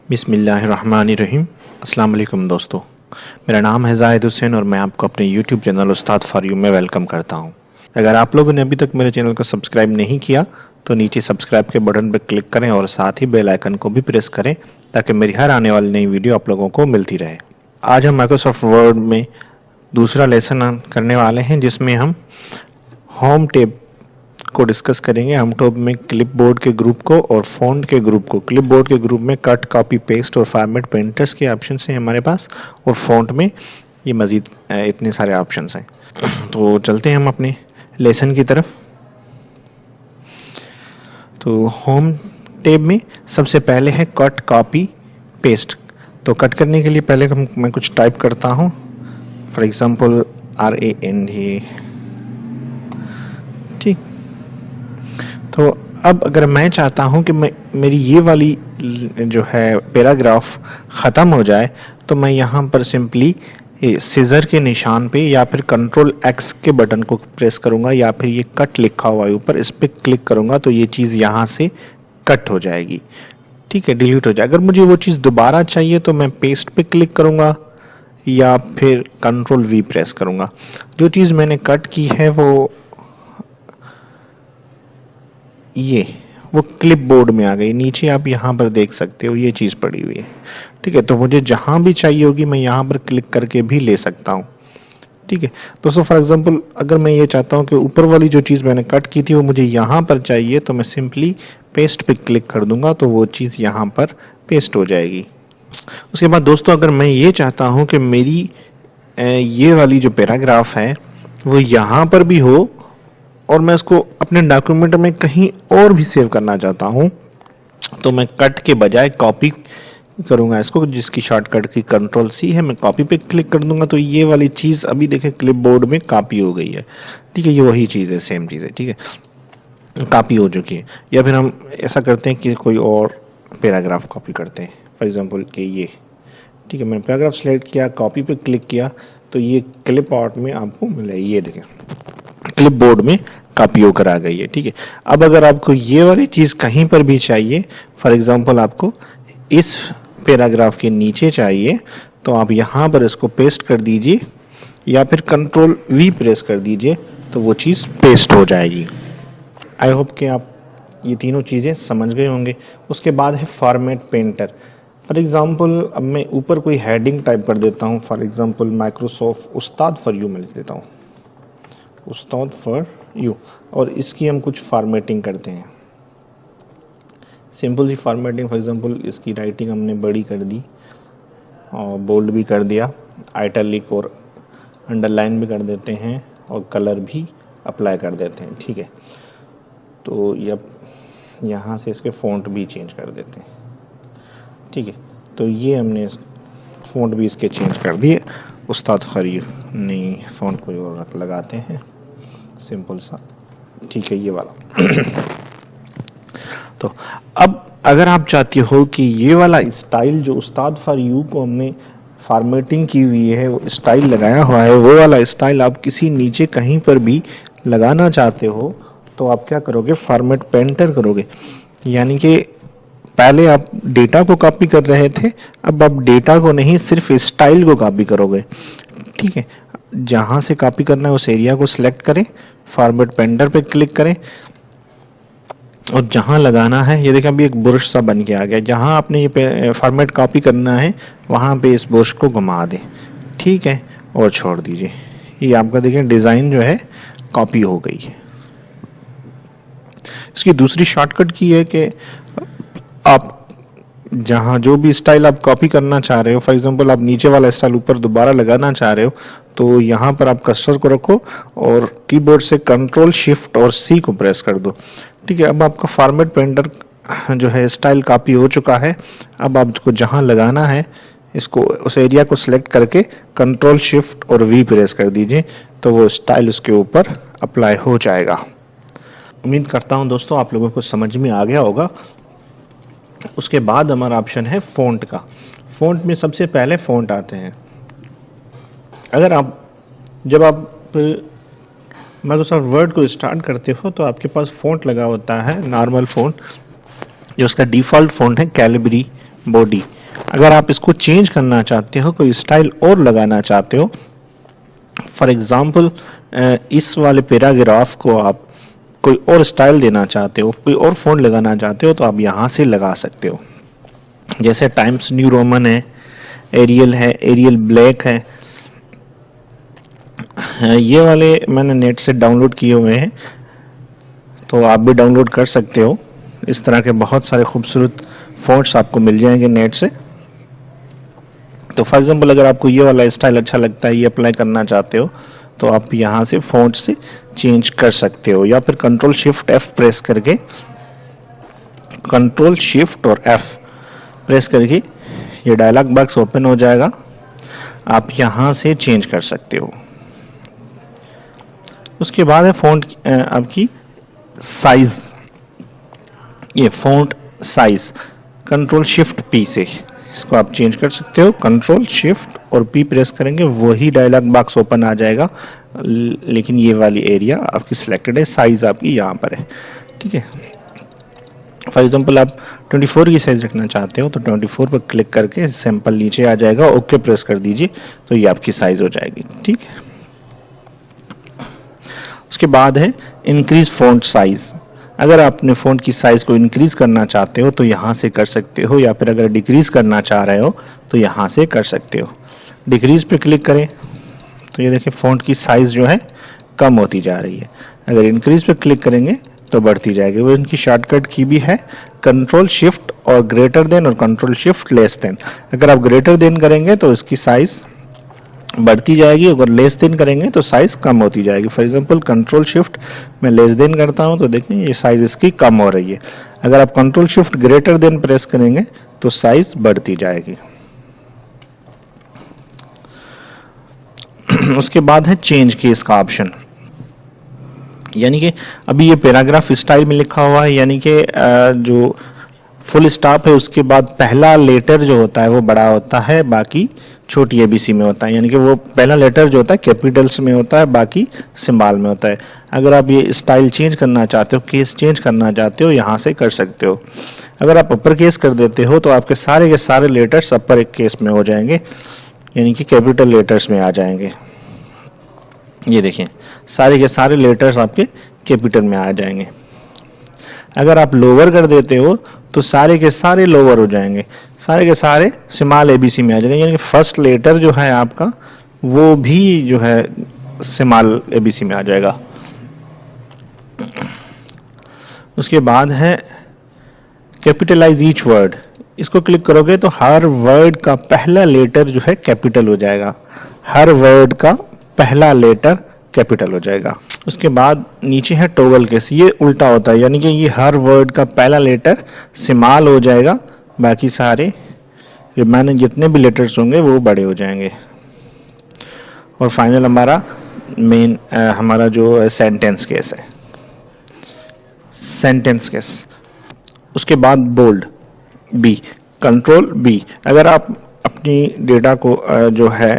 बिस्मिल्लाहिर्रहमानिर्रहीम। अस्सलाम वालेकुम दोस्तों, मेरा नाम है जाहिद हुसैन और मैं आपको अपने YouTube channel Ustad for you में वेलकम करता हूं। अगर आप लोगों ने अभी तक मेरे चैनल को सब्सक्राइब नहीं किया तो नीचे सब्सक्राइब के बटन पर क्लिक करें और साथ ही बेल आइकन को भी प्रेस करें ताकि मेरी हर आने वाली नई वीडियो आप लोगों को मिलती रहे। आज हम माइक्रोसॉफ्ट वर्ड में दूसरा लेसन करने वाले हैं जिसमें हम होम टैब को डिस्कस करेंगे। हम टैब में क्लिपबोर्ड के ग्रुप को और फॉन्ट के ग्रुप को। क्लिपबोर्ड के ग्रुप में कट, कॉपी, पेस्ट और फॉर्मेट पेंटर्स के ऑप्शंस हैं हमारे पास, और फॉन्ट में ये मजीद इतने सारे ऑप्शंस हैं। तो चलते हैं हम अपने लेसन की तरफ। तो होम टैब में सबसे पहले है कट, कॉपी, पेस्ट। तो कट करने के लिए पहले मैं कुछ टाइप करता हूँ, फॉर एग्जाम्पल RAND। ठीक। तो अब अगर मैं चाहता हूं कि मेरी ये वाली जो है पैराग्राफ ख़त्म हो जाए तो मैं यहाँ पर सिंपली सीजर के निशान पे या फिर कंट्रोल X के बटन को प्रेस करूँगा या फिर ये कट लिखा हुआ है ऊपर, इस पर क्लिक करूँगा तो ये चीज़ यहाँ से कट हो जाएगी। ठीक है, डिलीट हो जाए। अगर मुझे वो चीज़ दोबारा चाहिए तो मैं पेस्ट पे क्लिक करूँगा या फिर कंट्रोल V प्रेस करूँगा। जो चीज़ मैंने कट की है वो क्लिपबोर्ड में आ गई। नीचे आप यहाँ पर देख सकते हो ये चीज़ पड़ी हुई है। ठीक है, तो मुझे जहाँ भी चाहिए होगी मैं यहाँ पर क्लिक करके भी ले सकता हूँ। ठीक है दोस्तों, फॉर एग्जांपल अगर मैं ये चाहता हूँ कि ऊपर वाली जो चीज़ मैंने कट की थी वो मुझे यहाँ पर चाहिए तो मैं सिंपली पेस्ट पे क्लिक कर दूंगा तो वो चीज़ यहाँ पर पेस्ट हो जाएगी। उसके बाद दोस्तों, अगर मैं ये चाहता हूँ कि मेरी ये वाली जो पैराग्राफ है वो यहाँ पर भी हो और मैं इसको अपने डॉक्यूमेंट में कहीं और भी सेव करना चाहता हूं तो मैं कट के बजाय कॉपी करूंगा इसको, जिसकी शॉर्टकट की कंट्रोल C है। मैं कॉपी पे क्लिक कर दूंगा तो ये वाली चीज़ अभी देखें क्लिपबोर्ड में कॉपी हो गई है। ठीक है, ये वही चीज़ है, सेम चीज़ है। ठीक है, कॉपी हो चुकी है। या फिर हम ऐसा करते हैं कि कोई और पैराग्राफ कॉपी करते हैं, फॉर एग्जाम्पल कि ये। ठीक है, मैंने पैराग्राफ सेलेक्ट किया, कॉपी पे क्लिक किया तो ये क्लिप आउट में आपको मिला, ये देखें क्लिपबोर्ड में कॉपी होकर आ गई है। ठीक है, अब अगर आपको ये वाली चीज़ कहीं पर भी चाहिए, फॉर एग्जांपल आपको इस पैराग्राफ के नीचे चाहिए तो आप यहाँ पर इसको पेस्ट कर दीजिए या फिर कंट्रोल V प्रेस कर दीजिए तो वो चीज़ पेस्ट हो जाएगी। आई होप कि आप ये तीनों चीज़ें समझ गए होंगे। उसके बाद है फॉर्मेट पेंटर। फॉर एग्जांपल अब मैं ऊपर कोई हेडिंग टाइप कर देता हूँ, for example Microsoft Ustad for you में लिख देता हूँ, उस्ताद फॉर यू, और इसकी हम कुछ फॉर्मेटिंग करते हैं, सिंपल सी फॉर्मेटिंग। फॉर एग्जांपल इसकी राइटिंग हमने बड़ी कर दी और बोल्ड भी कर दिया, आइटैलिक और अंडरलाइन भी कर देते हैं और कलर भी अप्लाई कर देते हैं। ठीक है, तो यहाँ से इसके फ़ॉन्ट भी चेंज कर देते हैं। ठीक है, तो ये हमने फ़ॉन्ट भी इसके चेंज कर दिए, उस्ताद फॉर यू नहीं, फ़ॉन्ट कोई और लगाते हैं सिंपल सा। ठीक है, ये वाला। तो अब अगर आप चाहते हो कि ये वाला स्टाइल जो उस्ताद फॉर यू को हमने फॉर्मेटिंग की हुई है, वो स्टाइल लगाया हुआ है, वो वाला स्टाइल आप किसी नीचे कहीं पर भी लगाना चाहते हो तो आप क्या करोगे, फॉर्मेट पेंटर करोगे। यानी कि पहले आप डेटा को कॉपी कर रहे थे, अब आप डेटा को नहीं सिर्फ स्टाइल को कॉपी करोगे। ठीक है, जहां से कॉपी करना है उस एरिया को सिलेक्ट करें, फॉर्मेट पेंटर पे क्लिक करें और जहां लगाना है, ये देखिए अभी एक ब्रश सा बन के आ गया। जहां आपने ये फॉर्मेट कॉपी करना है वहां पे इस ब्रश को घुमा दें। ठीक है, और छोड़ दीजिए। ये आपका देखिए डिज़ाइन जो है कॉपी हो गई है। इसकी दूसरी शॉर्टकट की है कि आप जहां जो भी स्टाइल आप कॉपी करना चाह रहे हो, फॉर एग्जांपल आप नीचे वाला स्टाइल ऊपर दोबारा लगाना चाह रहे हो तो यहाँ पर आप कर्सर को रखो और कीबोर्ड से कंट्रोल शिफ्ट और C को प्रेस कर दो। ठीक है, अब आपका फॉर्मेट पेंटर जो है स्टाइल कॉपी हो चुका है। अब आपको जहाँ लगाना है इसको, उस एरिया को सिलेक्ट करके कंट्रोल शिफ्ट और V प्रेस कर दीजिए तो वो स्टाइल उसके ऊपर अप्लाई हो जाएगा। उम्मीद करता हूँ दोस्तों आप लोगों को समझ में आ गया होगा। उसके बाद हमारा ऑप्शन है फ़ॉन्ट का। फ़ॉन्ट में सबसे पहले फ़ॉन्ट आते हैं। जब आप माइक्रोसॉफ्ट वर्ड को स्टार्ट करते हो तो आपके पास फ़ॉन्ट लगा होता है, नॉर्मल फ़ॉन्ट, जो उसका डिफ़ॉल्ट फ़ॉन्ट है कैलिबरी बॉडी। अगर आप इसको चेंज करना चाहते हो, कोई स्टाइल और लगाना चाहते हो, फॉर एग्जाम्पल इस वाले पैराग्राफ को आप कोई और स्टाइल देना चाहते हो, कोई और फॉन्ट लगाना चाहते हो, तो आप यहाँ से लगा सकते हो। जैसे टाइम्स न्यू रोमन है, एरियल है, एरियल ब्लैक है, ये वाले मैंने नेट से डाउनलोड किए हुए हैं, तो आप भी डाउनलोड कर सकते हो। इस तरह के बहुत सारे खूबसूरत फॉन्ट्स आपको मिल जाएंगे नेट से। तो फॉर एग्जांपल अगर आपको ये वाला स्टाइल अच्छा लगता है, ये अप्लाई करना चाहते हो, तो आप यहाँ से फॉन्ट से चेंज कर सकते हो, या फिर कंट्रोल शिफ्ट एफ प्रेस करके, कंट्रोल शिफ्ट और एफ प्रेस करके ये डायलॉग बॉक्स ओपन हो जाएगा, आप यहाँ से चेंज कर सकते हो। उसके बाद है फॉन्ट आपकी साइज, ये font size control shift P से इसको आप चेंज कर सकते हो। कंट्रोल शिफ्ट और पी प्रेस करेंगे, वही डायलॉग बॉक्स ओपन आ जाएगा, लेकिन ये वाली एरिया आपकी सिलेक्टेड है, साइज आपकी यहाँ पर है, ठीक है। फॉर एग्जांपल आप 24 की साइज रखना चाहते हो, तो 24 पर क्लिक करके सैंपल नीचे आ जाएगा, ओके प्रेस कर दीजिए, तो ये आपकी साइज हो जाएगी, ठीक है। उसके बाद है इंक्रीज फॉन्ट साइज। अगर आपने फॉन्ट की साइज को इंक्रीज करना चाहते हो तो यहाँ से कर सकते हो, या फिर अगर डिक्रीज करना चाह रहे हो तो यहाँ से कर सकते हो। डिक्रीज पे क्लिक करें तो ये देखिए फॉन्ट की साइज जो है कम होती जा रही है। अगर इंक्रीज पे क्लिक करेंगे तो बढ़ती जाएगी। वो इनकी शॉर्टकट की भी है कंट्रोल शिफ्ट और ग्रेटर देन और कंट्रोल शिफ्ट लेस देन। अगर आप ग्रेटर देन करेंगे तो इसकी साइज बढ़ती जाएगी, अगर लेस देन करेंगे तो साइज कम होती जाएगी। फॉर एग्जांपल कंट्रोल शिफ्ट मैं लेस देन करता हूं तो देखें ये साइज इसकी कम हो रही है। अगर आप control shift greater than press करेंगे तो साइज बढ़ती जाएगी। उसके बाद है चेंज केस का ऑप्शन, यानी कि अभी ये पैराग्राफ स्टाइल में लिखा हुआ है, यानी कि जो फुल स्टॉप है उसके बाद पहला लेटर जो होता है वो बड़ा होता है, बाकी छोटी एबीसी में होता है, यानी कि वो पहला लेटर जो होता है कैपिटल्स में होता है, बाकी सिंबल में होता है। अगर आप ये स्टाइल चेंज करना चाहते हो, केस चेंज करना चाहते हो, यहाँ से कर सकते हो। अगर आप अपर केस कर देते हो तो आपके सारे के सारे लेटर्स अपर केस में हो जाएंगे, यानी कि कैपिटल लेटर्स में आ जाएंगे। ये देखें सारे के सारे लेटर्स आपके कैपिटल में आ जाएंगे। अगर आप लोअर कर देते हो तो सारे के सारे लोअर हो जाएंगे, सारे के सारे स्मॉल एबीसी में आ जाएंगे, यानी कि फर्स्ट लेटर जो है आपका वो भी जो है स्मॉल एबीसी में आ जाएगा। उसके बाद है कैपिटलाइज ईच वर्ड। इसको क्लिक करोगे तो हर वर्ड का पहला लेटर जो है कैपिटल हो जाएगा, हर वर्ड का पहला लेटर कैपिटल हो जाएगा। उसके बाद नीचे है टॉगल केस, ये उल्टा होता है, यानी कि ये हर वर्ड का पहला लेटर स्मॉल हो जाएगा, बाकी सारे रिमेनिंग जितने भी लेटर्स होंगे वो बड़े हो जाएंगे। और फाइनल हमारा मेन हमारा जो सेंटेंस केस है, सेंटेंस केस। उसके बाद बोल्ड बी, कंट्रोल बी। अगर आप अपनी डेटा को जो है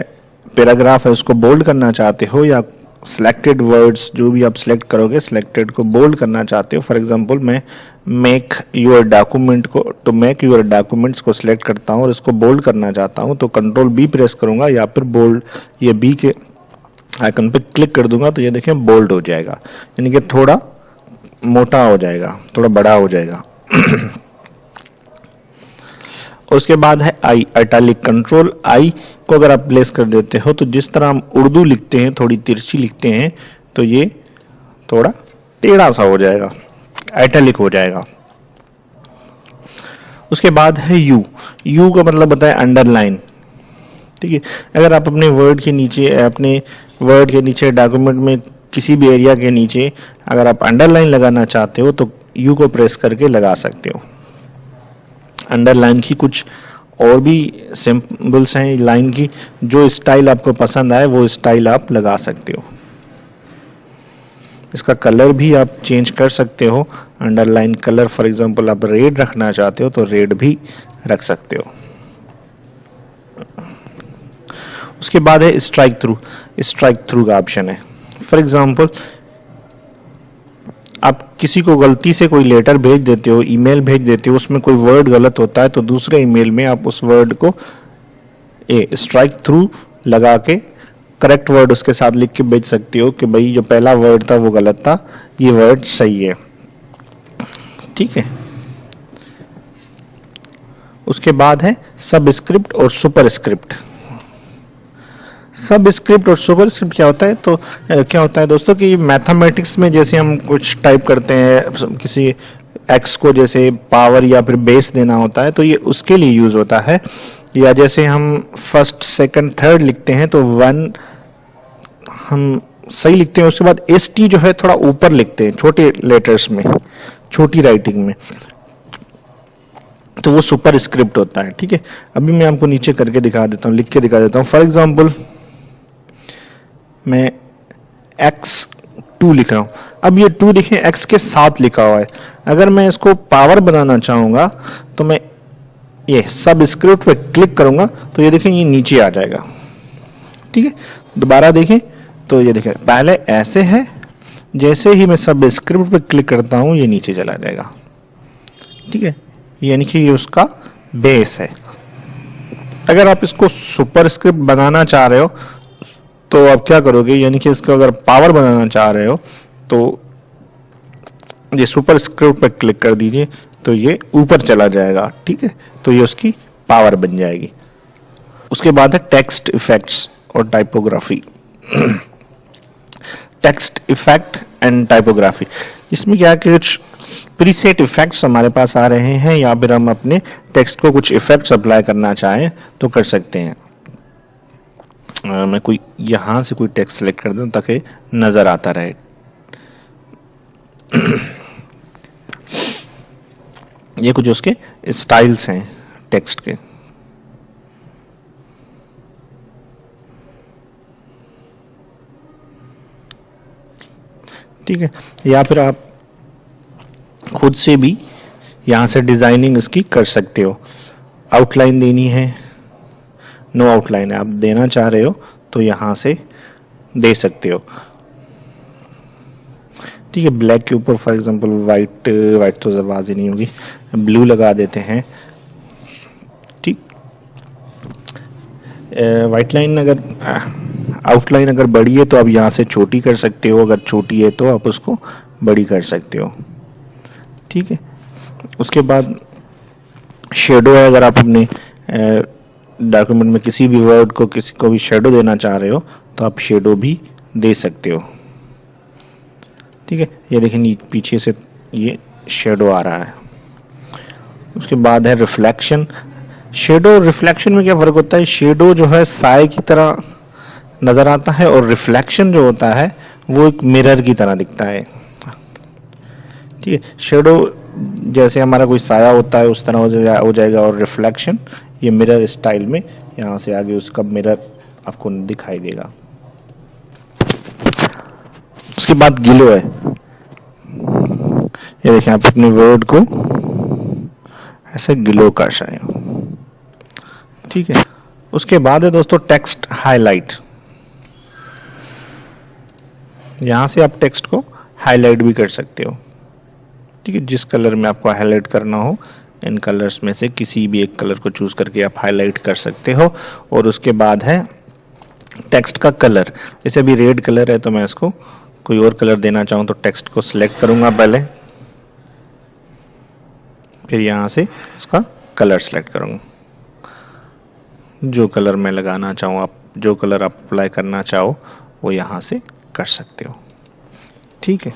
पैराग्राफ है उसको बोल्ड करना चाहते हो, या सिलेक्टेड वर्ड्स जो भी आप सिलेक्ट करोगे सिलेक्टेड को बोल्ड करना चाहते हो, फॉर एग्जांपल मैं मेक योर डॉक्यूमेंट को, तो मेक योर डॉक्यूमेंट्स को सिलेक्ट करता हूं और इसको बोल्ड करना चाहता हूं तो कंट्रोल बी प्रेस करूंगा, या फिर बोल्ड ये बी के आइकन पे क्लिक कर दूंगा तो ये देखें बोल्ड हो जाएगा, यानी कि थोड़ा मोटा हो जाएगा, थोड़ा बड़ा हो जाएगा। उसके बाद है आई, इटैलिक। कंट्रोल आई को अगर आप प्लेस कर देते हो तो जिस तरह हम उर्दू लिखते हैं थोड़ी तिरछी लिखते हैं तो ये थोड़ा टेढ़ा सा हो जाएगा, इटैलिक हो जाएगा। उसके बाद है यू, यू का मतलब होता है अंडरलाइन, ठीक है। अगर आप अपने वर्ड के नीचे, अपने वर्ड के नीचे डॉक्यूमेंट में किसी भी एरिया के नीचे अगर आप अंडरलाइन लगाना चाहते हो तो यू को प्रेस करके लगा सकते हो। अंडरलाइन की कुछ और भी सिंबल्स हैं लाइन की, जो स्टाइल आपको पसंद आए वो स्टाइल आप लगा सकते हो। इसका कलर भी आप चेंज कर सकते हो, अंडरलाइन कलर फॉर एग्जांपल आप रेड रखना चाहते हो तो रेड भी रख सकते हो। उसके बाद है स्ट्राइक थ्रू, स्ट्राइक थ्रू का ऑप्शन है। फॉर एग्जांपल आप किसी को गलती से कोई लेटर भेज देते हो, ईमेल भेज देते हो, उसमें कोई वर्ड गलत होता है तो दूसरे ईमेल में आप उस वर्ड को स्ट्राइक थ्रू लगा के करेक्ट वर्ड उसके साथ लिख के भेज सकते हो कि भाई जो पहला वर्ड था वो गलत था, ये वर्ड सही है। ठीक है, उसके बाद है सबस्क्रिप्ट और सुपरस्क्रिप्ट। सबस्क्रिप्ट और सुपरस्क्रिप्ट क्या होता है? तो क्या होता है दोस्तों कि मैथमेटिक्स में जैसे हम कुछ टाइप करते हैं, किसी एक्स को जैसे पावर या फिर बेस देना होता है तो ये उसके लिए यूज होता है। या जैसे हम फर्स्ट सेकंड थर्ड लिखते हैं तो 1 हम सही लिखते हैं, उसके बाद ST जो है थोड़ा ऊपर लिखते हैं छोटे लेटर्स में, छोटी राइटिंग में, तो वो सुपर स्क्रिप्ट होता है। ठीक है, अभी मैं आपको नीचे करके दिखा देता हूँ, लिख के दिखा देता हूँ। फॉर एग्जाम्पल मैं x2 लिख रहा हूं। अब ये 2 देखें x के साथ लिखा हुआ है, अगर मैं इसको पावर बनाना चाहूंगा तो मैं ये सब स्क्रिप्ट पे क्लिक करूंगा तो ये देखें ये नीचे आ जाएगा। ठीक है, दोबारा देखें तो ये देखें पहले ऐसे है, जैसे ही मैं सब स्क्रिप्ट पे क्लिक करता हूं ये नीचे चला जाएगा। ठीक है, यानी कि ये उसका बेस है। अगर आप इसको सुपर स्क्रिप्ट बनाना चाह रहे हो तो आप क्या करोगे, यानी कि इसको अगर पावर बनाना चाह रहे हो तो ये सुपर स्क्रिप्ट पर क्लिक कर दीजिए तो ये ऊपर चला जाएगा। ठीक है, तो ये उसकी पावर बन जाएगी। उसके बाद है टेक्स्ट इफेक्ट्स और typography. Text effect and typography, इसमें क्या कि कुछ प्रीसेट इफेक्ट्स हमारे पास आ रहे हैं या फिर हम अपने टेक्स्ट को कुछ इफेक्ट्स अप्लाई करना चाहें तो कर सकते हैं। मैं कोई यहां से कोई टेक्स्ट सेलेक्ट कर दूं ताकि नजर आता रहे। ये कुछ उसके स्टाइल्स हैं टेक्स्ट के। ठीक है, या फिर आप खुद से भी यहां से डिजाइनिंग इसकी कर सकते हो। आउटलाइन देनी है, नो आउटलाइन है, आप देना चाह रहे हो तो यहां से दे सकते हो। ठीक है, ब्लैक के ऊपर फॉर एग्जांपल वाइट तो आवाज ही नहीं होगी, ब्लू लगा देते हैं। ठीक, वाइट लाइन अगर आउटलाइन अगर बड़ी है तो आप यहां से छोटी कर सकते हो, अगर छोटी है तो आप उसको बड़ी कर सकते हो। ठीक है, उसके बाद शेडो है, अगर आप अपने डॉक्यूमेंट में किसी भी वर्ड को किसी को भी शेडो देना चाह रहे हो तो आप शेडो भी दे सकते हो। ठीक है, ये देखिए पीछे से ये शेडो आ रहा है। उसके बाद है रिफ्लेक्शन। शेडो और रिफ्लेक्शन में क्या फर्क होता है? शेडो जो है साए की तरह नजर आता है और रिफ्लेक्शन जो होता है वो एक मिरर की तरह दिखता है। ठीक है, शेडो जैसे हमारा कोई साया होता है उस तरह हो जाएगा और रिफ्लेक्शन ये मिरर स्टाइल में यहां से आगे उसका मिरर आपको दिखाई देगा। उसके बाद ग्लो है, ये देखें आप अपने वर्ड को ऐसे ग्लो कर सकते हो। ठीक है, उसके बाद है दोस्तों टेक्स्ट हाईलाइट। यहां से आप टेक्स्ट को हाईलाइट भी कर सकते हो। ठीक है, जिस कलर में आपको हाईलाइट करना हो इन कलर्स में से किसी भी एक कलर को चूज करके आप हाईलाइट कर सकते हो। और उसके बाद है टेक्स्ट का कलर। जैसे अभी रेड कलर है तो मैं इसको कोई और कलर देना चाहूं तो टेक्स्ट को सिलेक्ट करूंगा पहले, फिर यहां से इसका कलर सिलेक्ट करूंगा। जो कलर मैं लगाना चाहूं, आप जो कलर आप अप्लाई करना चाहो वो यहां से कर सकते हो। ठीक है,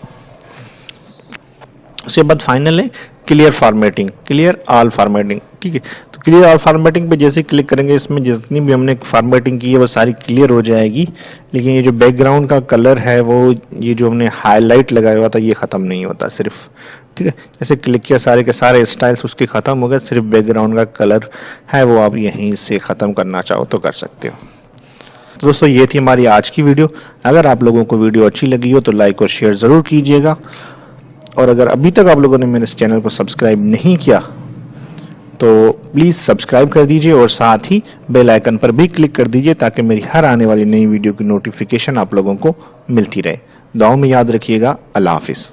उसके बाद फाइनल है clear formatting, clear all formatting. ठीक है, तो क्लियर ऑल फॉर्मेटिंग पे जैसे क्लिक करेंगे इसमें जितनी भी हमने फॉर्मेटिंग की है वो सारी क्लियर हो जाएगी, लेकिन ये जो बैकग्राउंड का कलर है वो ये जो हमने हाईलाइट लगाया हुआ था ये खत्म नहीं होता सिर्फ। ठीक है, जैसे क्लिक किया सारे के सारे स्टाइल्स उसके खत्म हो गए, सिर्फ बैकग्राउंड का कलर है वो आप यहीं से खत्म करना चाहो तो कर सकते हो। तो दोस्तों ये थी हमारी आज की वीडियो। अगर आप लोगों को वीडियो अच्छी लगी हो तो लाइक और शेयर जरूर कीजिएगा, और अगर अभी तक आप लोगों ने मेरे इस चैनल को सब्सक्राइब नहीं किया तो प्लीज सब्सक्राइब कर दीजिए और साथ ही बेल आइकन पर भी क्लिक कर दीजिए ताकि मेरी हर आने वाली नई वीडियो की नोटिफिकेशन आप लोगों को मिलती रहे। दुआओं में याद रखिएगा। अल्लाह हाफिज।